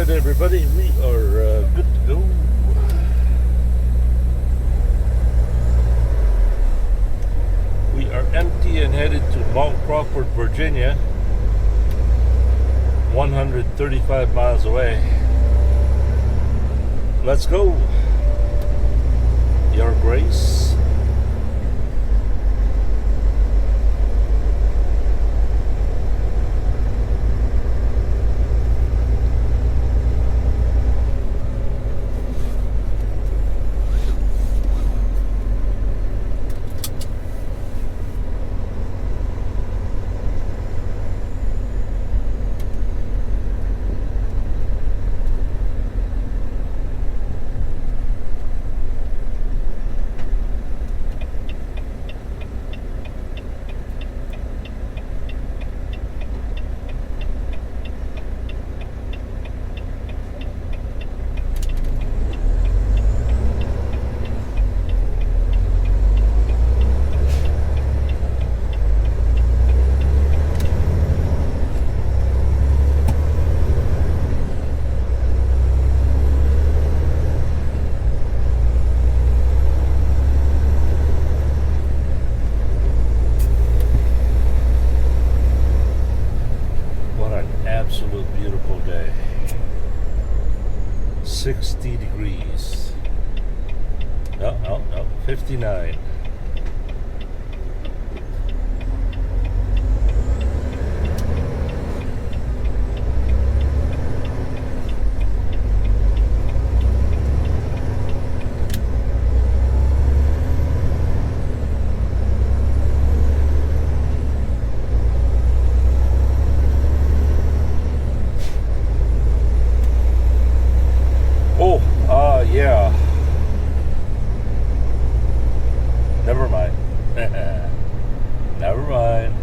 Alright everybody, we are good to go. We are empty and headed to Mount Crawford, Virginia, 135 miles away. Let's go. Your Grace. Absolute beautiful day. 60 degrees. No, 59. Yeah. Never mind. Never mind.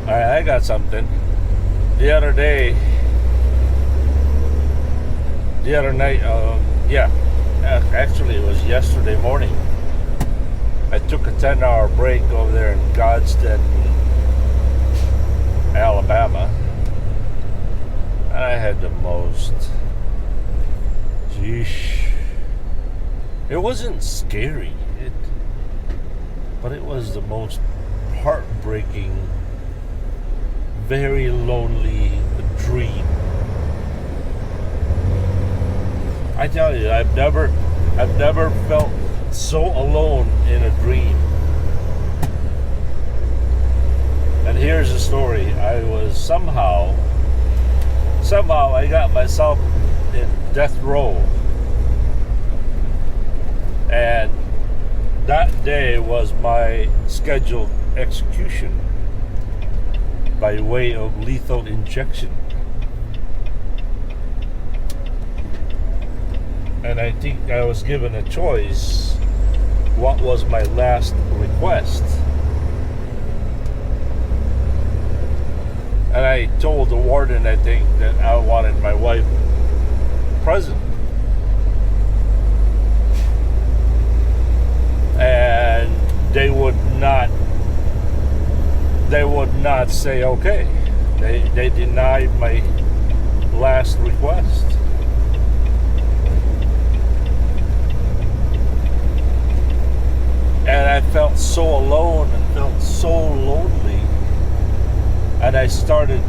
I got something. The other night, actually it was yesterday morning. I took a 10-hour break over there in Gadsden, Alabama. And I had the most, it wasn't scary, but it was the most heartbreaking, very lonely dream. I tell you, I've never felt so alone in a dream. And here's the story. I was somehow I got myself in death row. And that day was my scheduled execution by way of lethal injection. And I think I was given a choice. What was my last request? And I told the warden, I think, that I wanted my wife present. And they would not say okay. They denied my last request. And I felt so alone and felt so lonely. And I started,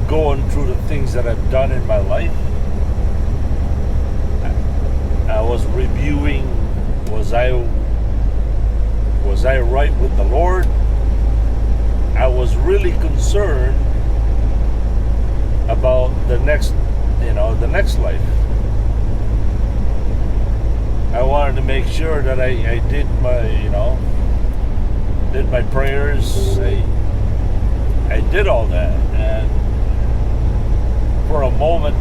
going through the things that I've done in my life. I was reviewing, was I right with the Lord? I was really concerned about the next life. I wanted to make sure that I did my prayers. I did all that, and for a moment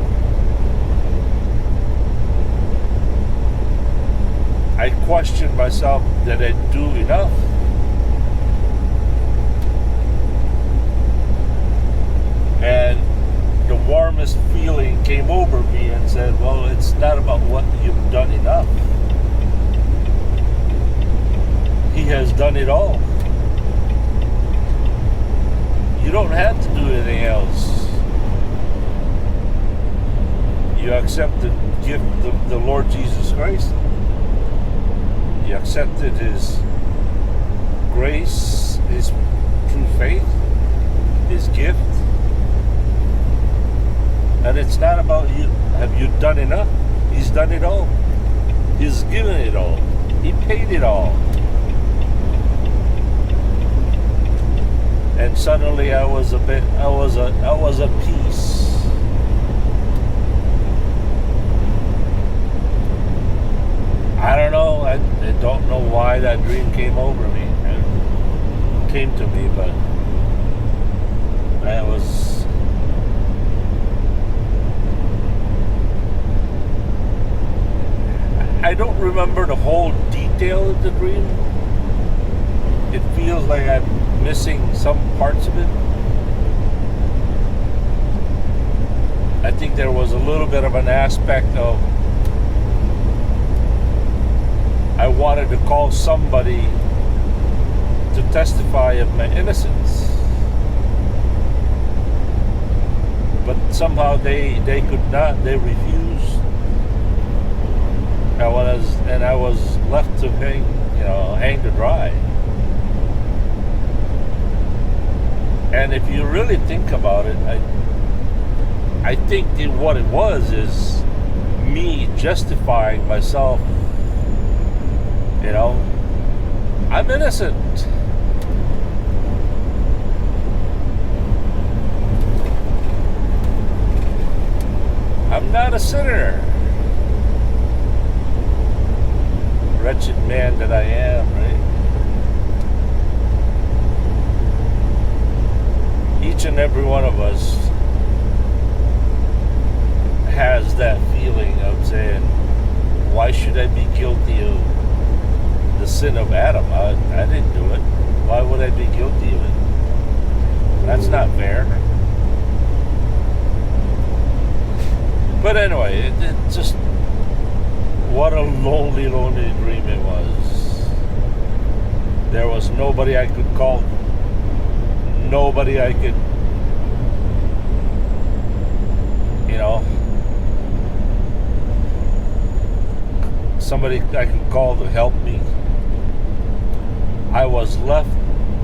I questioned myself, did I do enough? And the warmest feeling came over me and said, well, it's not about what you've done enough. He has done it all. You don't have to do anything else. You accept the gift of the Lord Jesus Christ. You accepted His grace, His true faith, His gift. And it's not about you. Have you done enough? He's done it all. He's given it all. He paid it all. And suddenly I was at peace. I don't know. I don't know why that dream came over me. It came to me, but that was. I don't remember the whole detail of the dream. It feels like I'm missing some parts of it. I think there was a little bit of an aspect of I wanted to call somebody to testify of my innocence. But somehow they could not, they refused. I was left to hang to dry. And if you really think about it, I think that what it was is me justifying myself. I'm innocent. I'm not a sinner. Wretched man that I am, right? Each and every one of us has that feeling of saying, why should I be guilty of the sin of Adam? I didn't do it. Why would I be guilty of it? That's not fair. But anyway, it just, what a lonely, lonely dream it was. There was nobody I could call. Nobody I could, somebody I could call to help me. I was left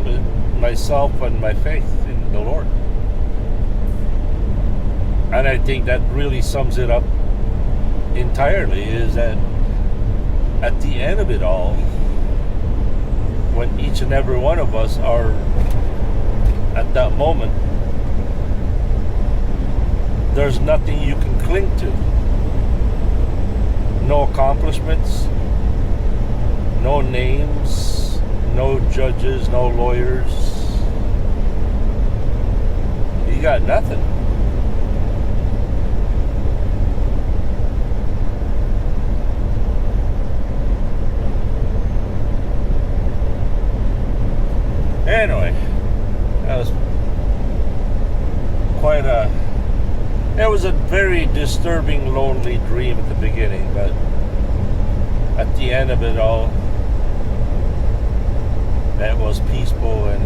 with myself and my faith in the Lord. And I think that really sums it up entirely, is that at the end of it all, when each and every one of us are at that moment, there's nothing you can cling to. No accomplishments, no names, no judges, no lawyers. You got nothing. Anyway, that was it was a very disturbing, lonely dream at the beginning, but at the end of it all, that was peaceful. And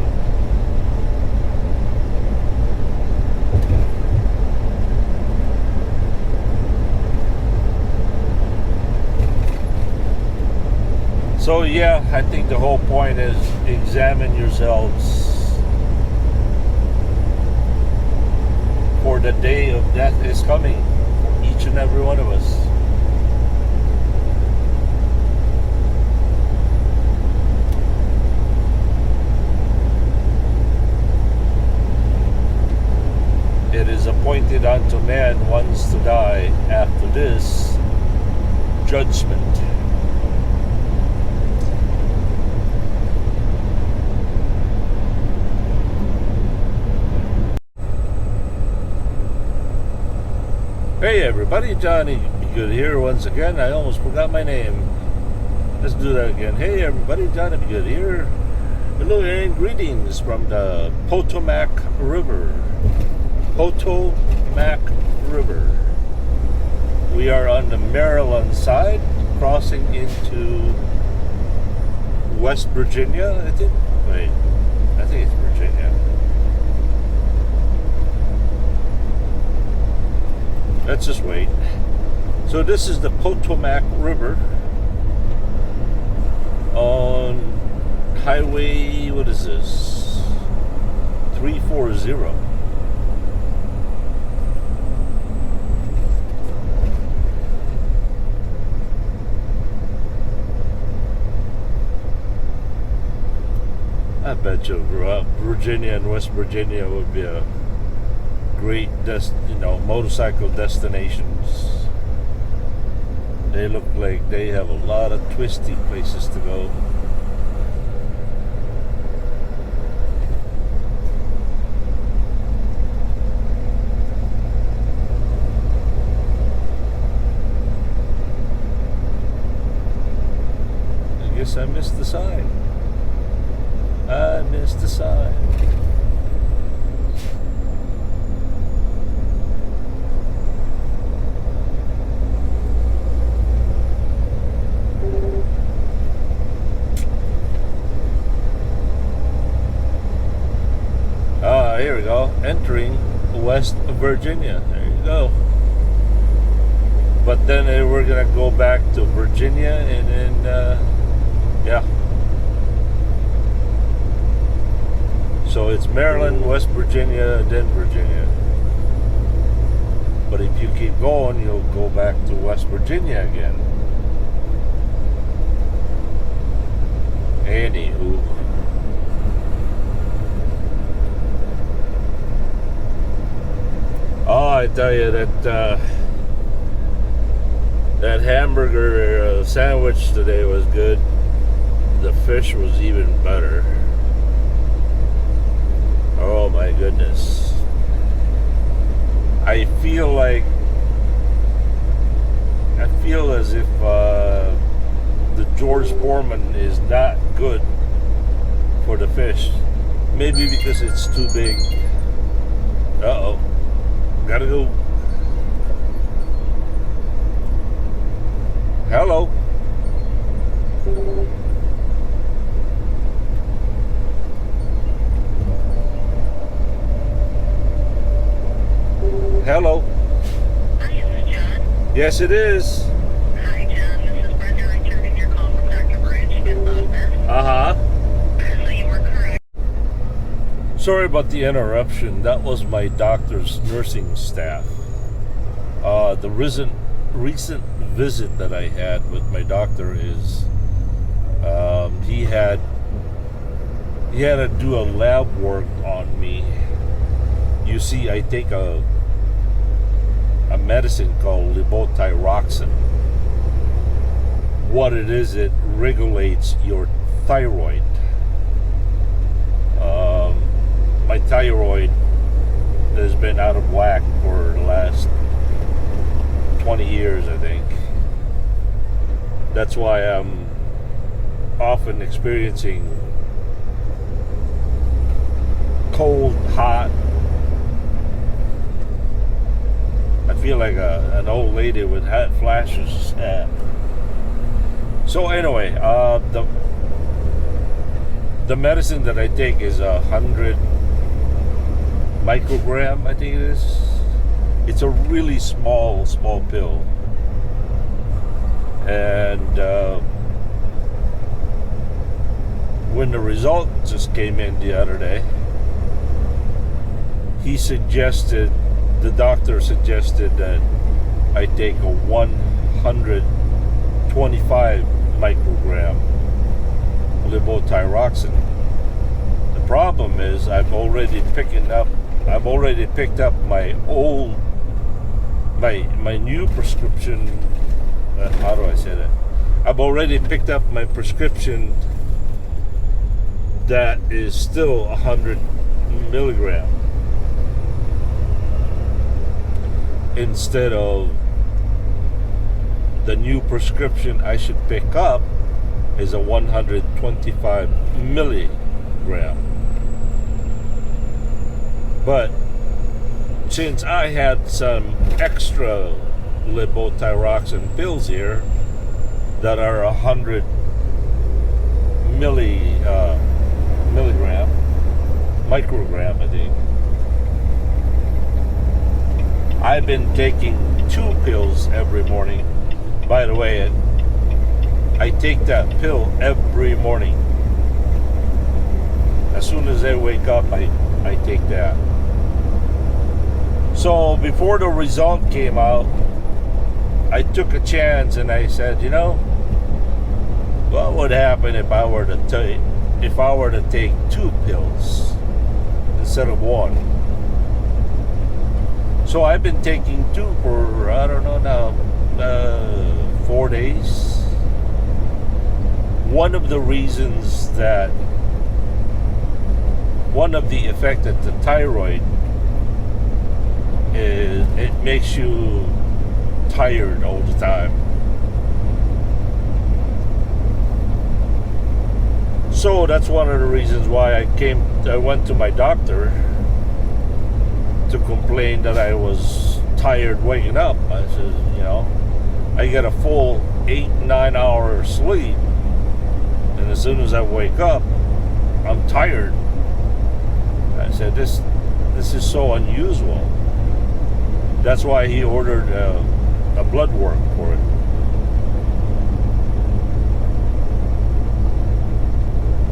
so yeah, I think the whole point is examine yourselves, for the day of death is coming for each and every one of us. it is appointed unto man once to die, after this, judgment. Hey everybody, Johnny Good here once again. I almost forgot my name. Let's do that again. Hey everybody, Johnny Good here. Hello and greetings from the Potomac River. Potomac River. We are on the Maryland side, crossing into West Virginia, I think. Wait, I think it's Virginia. Let's just wait. So this is the Potomac River on highway, what is this? 340. I bet you Virginia and West Virginia would be a great motorcycle destinations. They look like they have a lot of twisty places to go. I guess I missed the sign. I missed the sign. Here we go, entering West Virginia. There you go. But then we're gonna go back to Virginia, and then yeah. So it's Maryland, West Virginia, then Virginia. But if you keep going, you'll go back to West Virginia again. Anywho. Oh, I tell you that that hamburger sandwich today was good. The fish was even better. Oh my goodness. I feel as if the George Foreman is not good for the fish. Maybe because it's too big. Uh-oh. Gotta go. Hello. Hello. Hi, is this John? Yes, it is. Hi, John. This is Brenda returning your call from Dr. Bridge in office. Uh-huh. So you were correct. Sorry about the interruption. That was my doctor's nursing staff. The recent visit that I had with my doctor is he had to do a lab work on me. You see, I take a medicine called levothyroxine. What it is, it regulates your thyroid. My thyroid has been out of whack for the last 20 years, I think. That's why I'm often experiencing cold, hot. I feel like an old lady with hot flashes. So anyway, the medicine that I take is 100 microgram, I think it is. It's a really small pill. And when the result just came in the other day, the doctor suggested that I take a 125 microgram levothyroxine. The problem is I've already picking up I've already picked up my new prescription. How do I say that? I've already picked up my prescription that is still 100 milligram instead of the new prescription I should pick up is a 125 milligram. But since I had some extra levothyroxine pills here that are 100 microgram, I think, I've been taking 2 pills every morning. By the way, I take that pill every morning. As soon as I wake up, I take that. So before the result came out, I took a chance and I said, you know, what would happen if I were to take 2 pills instead of 1? So I've been taking 2 for, I don't know now, 4 days. One of the effect of the thyroid is it makes you tired all the time. So that's one of the reasons why I went to my doctor to complain that I was tired waking up. I said, you know, I get a full 8-9 hour sleep, and as soon as I wake up, I'm tired. I said, this is so unusual. That's why he ordered a blood work for it.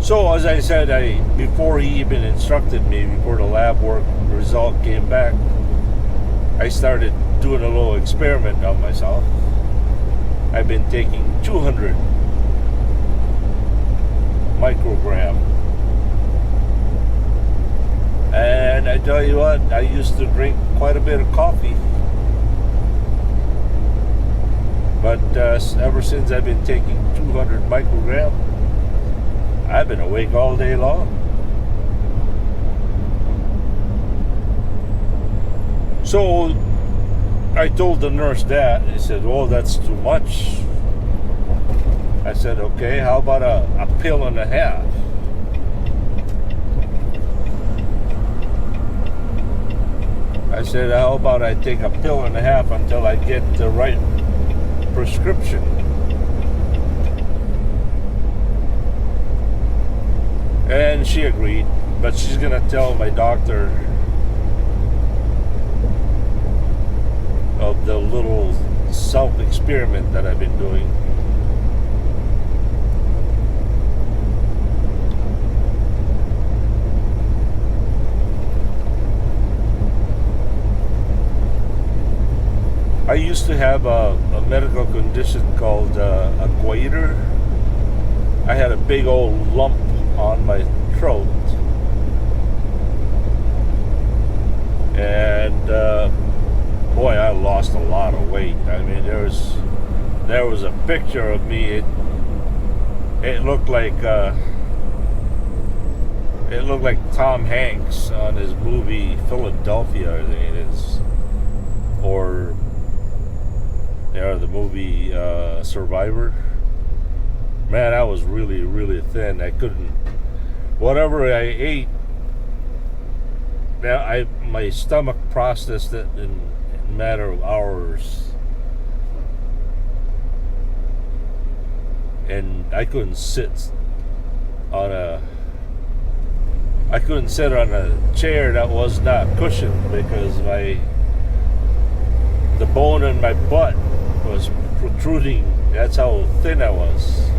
So as I said, before he even instructed me, before the lab work result came back, I started doing a little experiment on myself. I've been taking 200 microgram. And I tell you what, I used to drink quite a bit of coffee. But ever since I've been taking 200 microgram, I've been awake all day long. So I told the nurse that. He said, oh, that's too much. I said, okay, how about a pill and a half? I said, how about I take a pill and a half until I get the right prescription? And she agreed, but she's gonna tell my doctor of the little self-experiment that I've been doing. I used to have a medical condition called a goiter. I had a big old lump on my throat, and boy, I lost a lot of weight. I mean, there was a picture of me. It looked like Tom Hanks on his movie Philadelphia, I think it is, or the movie Survivor. Man, I was really, really thin. I couldn't, whatever I ate, my stomach processed it in a matter of hours. And I couldn't sit on a chair that was not cushioned because the bone in my butt was protruding. That's how thin I was.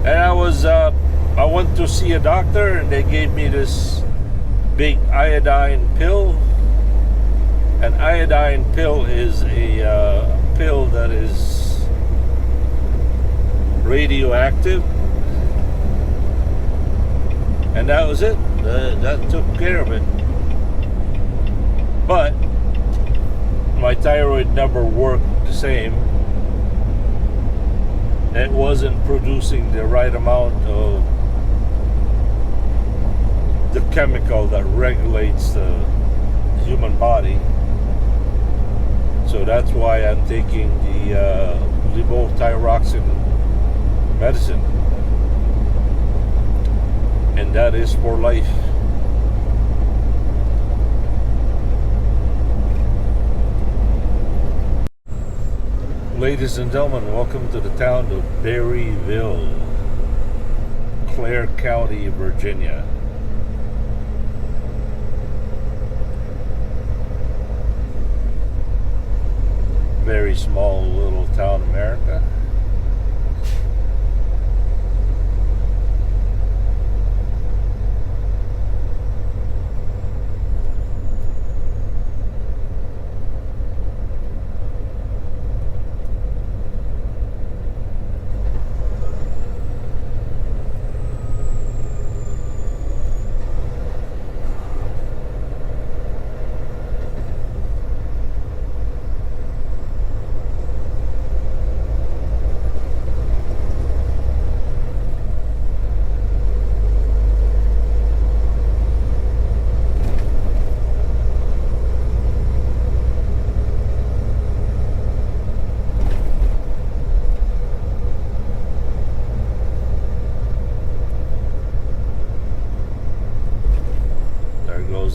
And I went to see a doctor, and they gave me this big iodine pill. An iodine pill is a pill that is radioactive, And that was it. That took care of it. But my thyroid never worked the same. It wasn't producing the right amount of the chemical that regulates the human body. So that's why I'm taking the levothyroxine medicine. And that is for life. Ladies and gentlemen, welcome to the town of Berryville, Clare County, Virginia. Very small little town, America.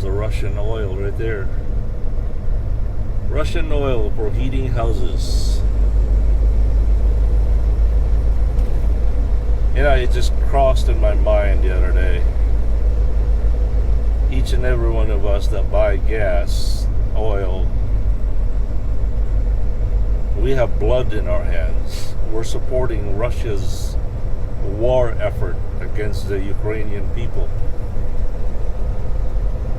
The Russian oil right there. Russian oil for heating houses. You know, it just crossed in my mind the other day. Each and every one of us that buy gas, oil, we have blood in our hands. We're supporting Russia's war effort against the Ukrainian people.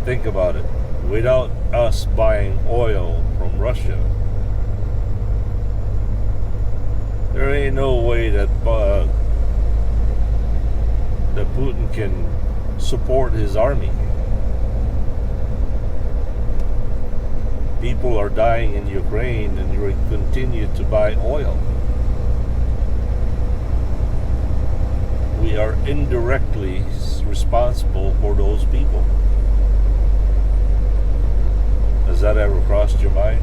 Think about it. Without us buying oil from Russia, there ain't no way that that Putin can support his army. People are dying in Ukraine, and you continue to buy oil. We are indirectly responsible for those people. Has that ever crossed your mind?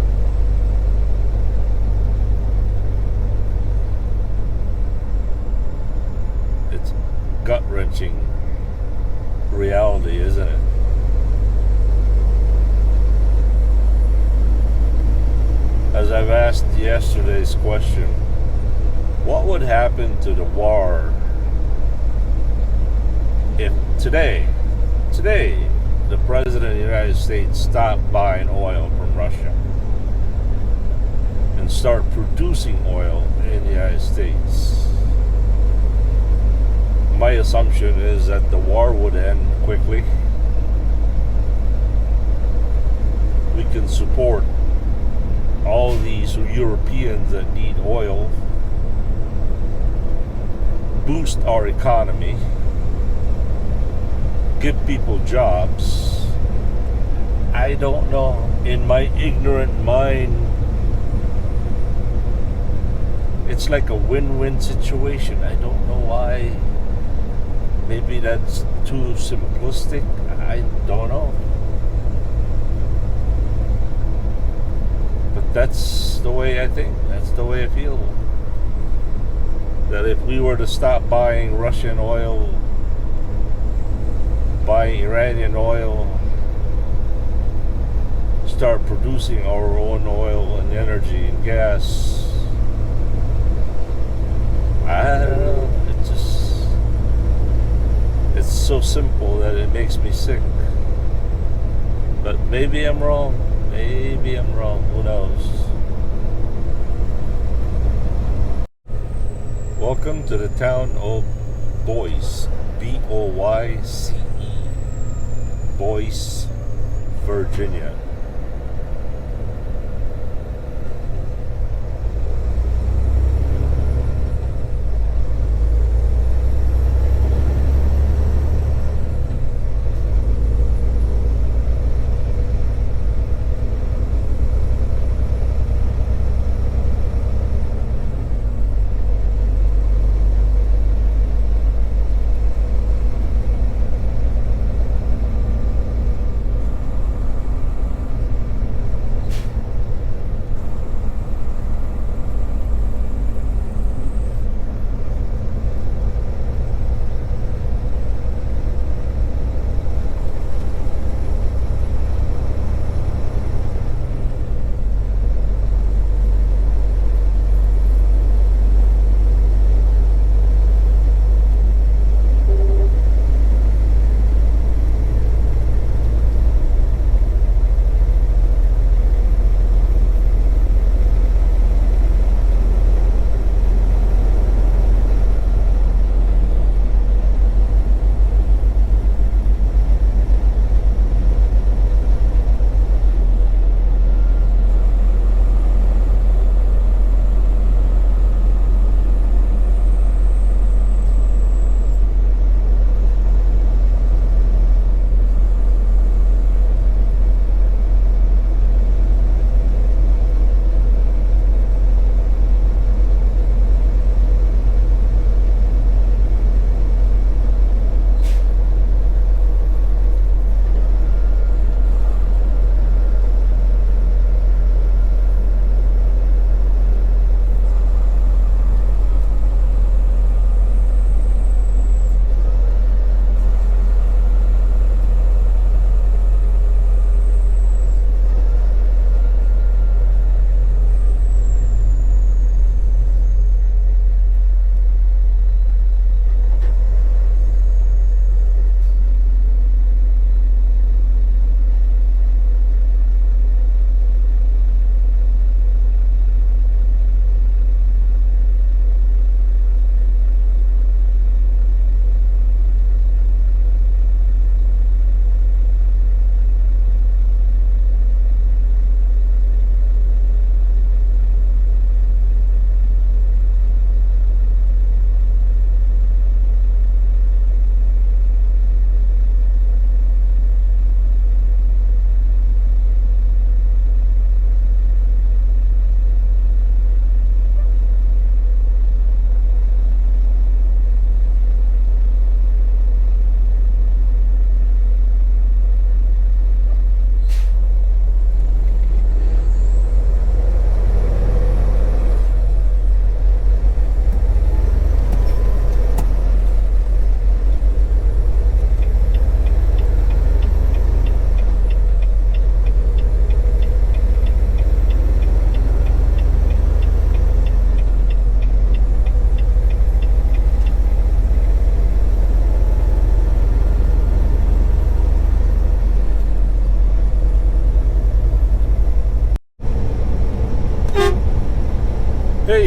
It's gut-wrenching reality, isn't it? As I've asked yesterday's question, what would happen to the war if today, the President of the United States stopped buying oil from Russia and start producing oil in the United States? My assumption is that the war would end quickly. We can support all these Europeans that need oil, boost our economy, give people jobs. I don't know. In my ignorant mind, it's like a win-win situation. I don't know why. Maybe that's too simplistic. I don't know. But that's the way I think. That's the way I feel. That if we were to stop buying Russian oil, buying Iranian oil, start producing our own oil and energy and gas, I don't know. It's so simple that it makes me sick. But maybe I'm wrong. Maybe I'm wrong. Who knows? Welcome to the town of Boyce, Boyce, Boyce, Virginia.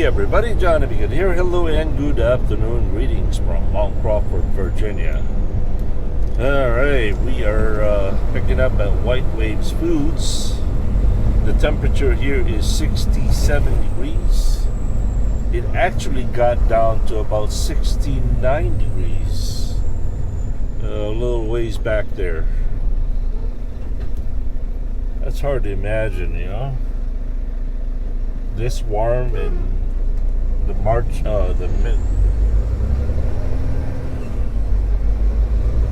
everybody, Johnny Bigot here. Hello and good afternoon. Greetings from Mount Crawford, Virginia. Alright, we are picking up at Whitewaves Foods. The temperature here is 67 degrees. It actually got down to about 69 degrees a little ways back there. That's hard to imagine, you know, this warm in the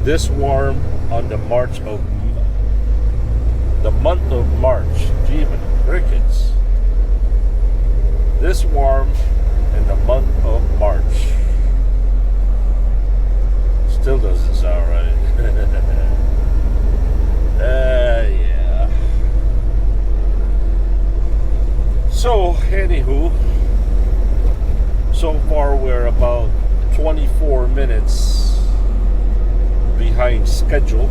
this warm on the month of March. Gee, crickets. This warm in the month of March. Still doesn't sound right. Yeah. So, anywho, so far we're about 24 minutes behind schedule.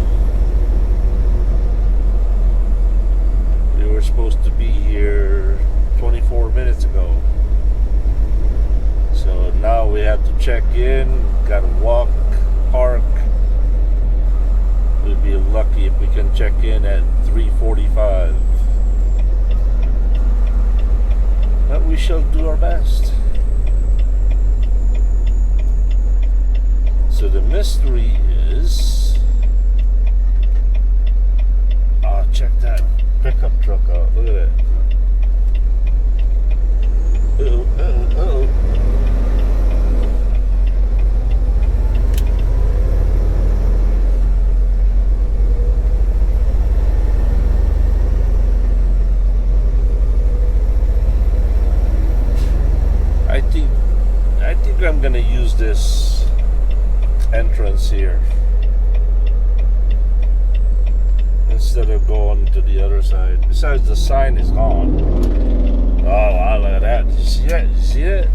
We were supposed to be here 24 minutes ago. So now we have to check in, gotta walk, park. We'd be lucky if we can check in at 3:45. But we shall do our best. So the mystery is, check that pickup truck out. Look at it. Uh-oh. I think I'm gonna use this entrance here instead of going to the other side. Besides, the sign is gone. Oh wow, look at that. You see it? You see it?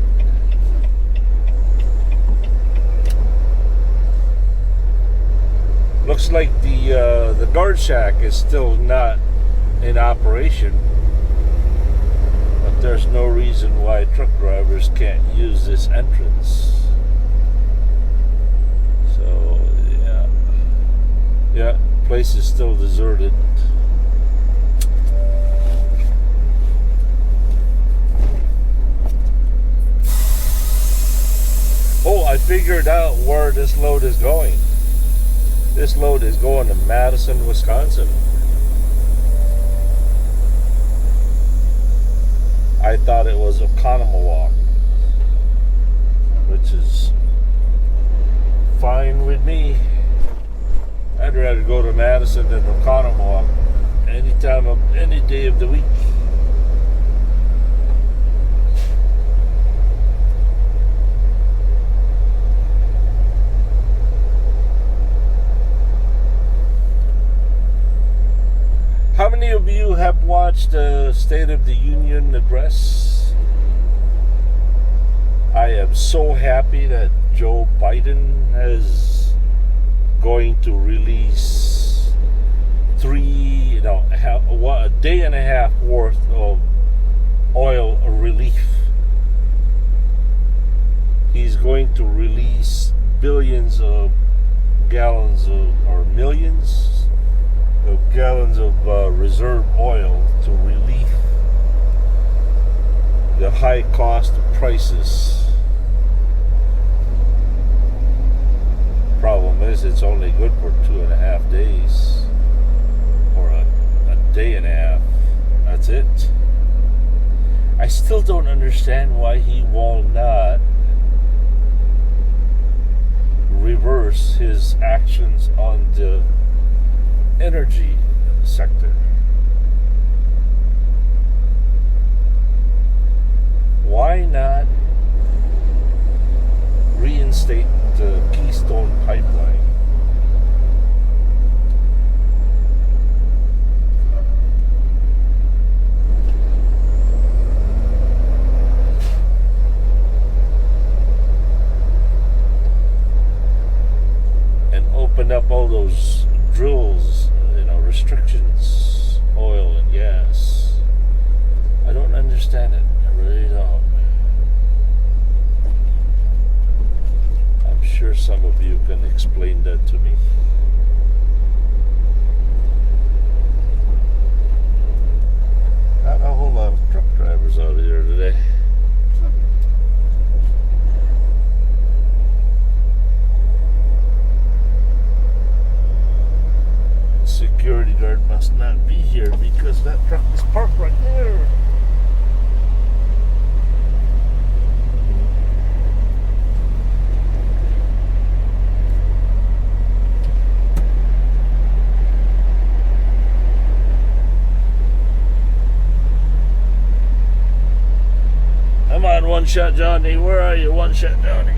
Looks like the guard shack is still not in operation. But there's no reason why truck drivers can't use this entrance. So yeah, place is still deserted. Oh, I figured out where this load is going. This load is going to Madison, Wisconsin. I thought it was Oconomowoc, which is fine with me. I'd rather go to Madison than Oconomowoc any day of the week. How many of you have watched the State of the Union address? I am so happy that Joe Biden is going to release a day and a half worth of oil relief. He's going to release billions of gallons or millions of gallons of reserve oil to relieve the high cost of prices. Problem is, it's only good for 2.5 days, or a day and a half. That's it. I still don't understand why he will not reverse his actions on the energy sector. Why not reinstate the Keystone Pipeline? And open up all those drills, restrictions, oil and gas. I don't understand it. I really don't. some of you can explain that to me. Not a whole lot of truck drivers out here today. Security guard must not be here because that truck is parked right there. Come on, One Shot Johnny. Where are you, One Shot Johnny?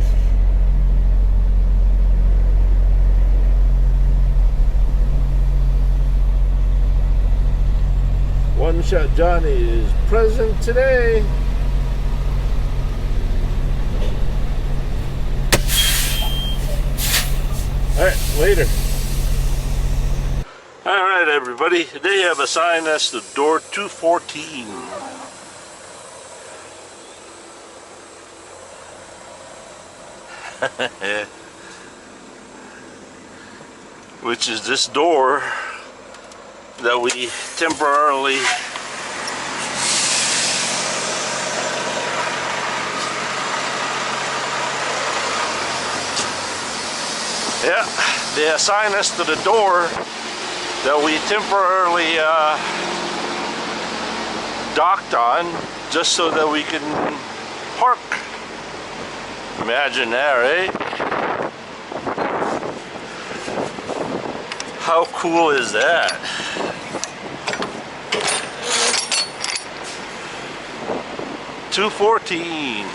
One Shot Johnny is present today. Alright, later. Alright, everybody. They have assigned us to door 214. Which is this door that we temporarily they assign us to the door that we temporarily docked on just so that we can park. Imagine that, right? How cool is that? $214.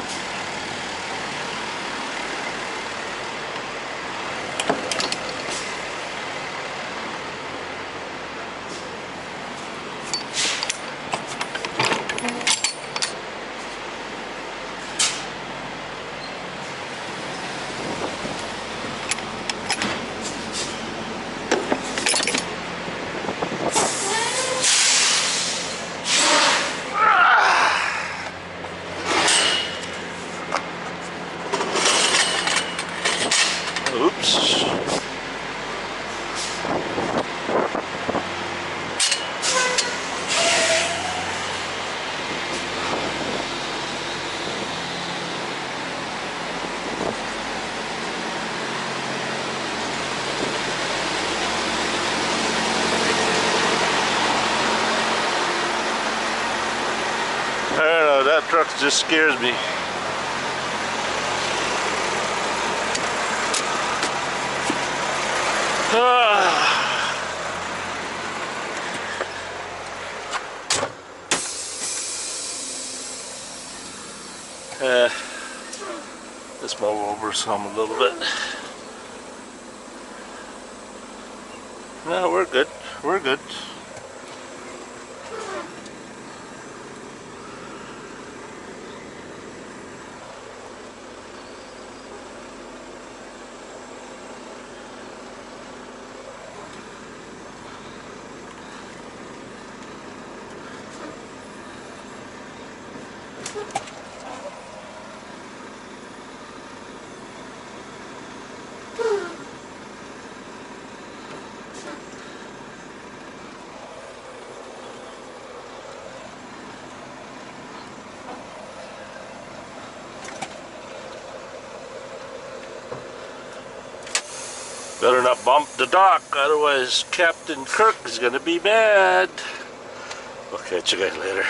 Oops. I don't know, that truck just scares me. Let's move over some a little bit. No, we're good. We're good. Better not bump the dock, otherwise Captain Kirk is gonna be mad. I'll catch you guys later.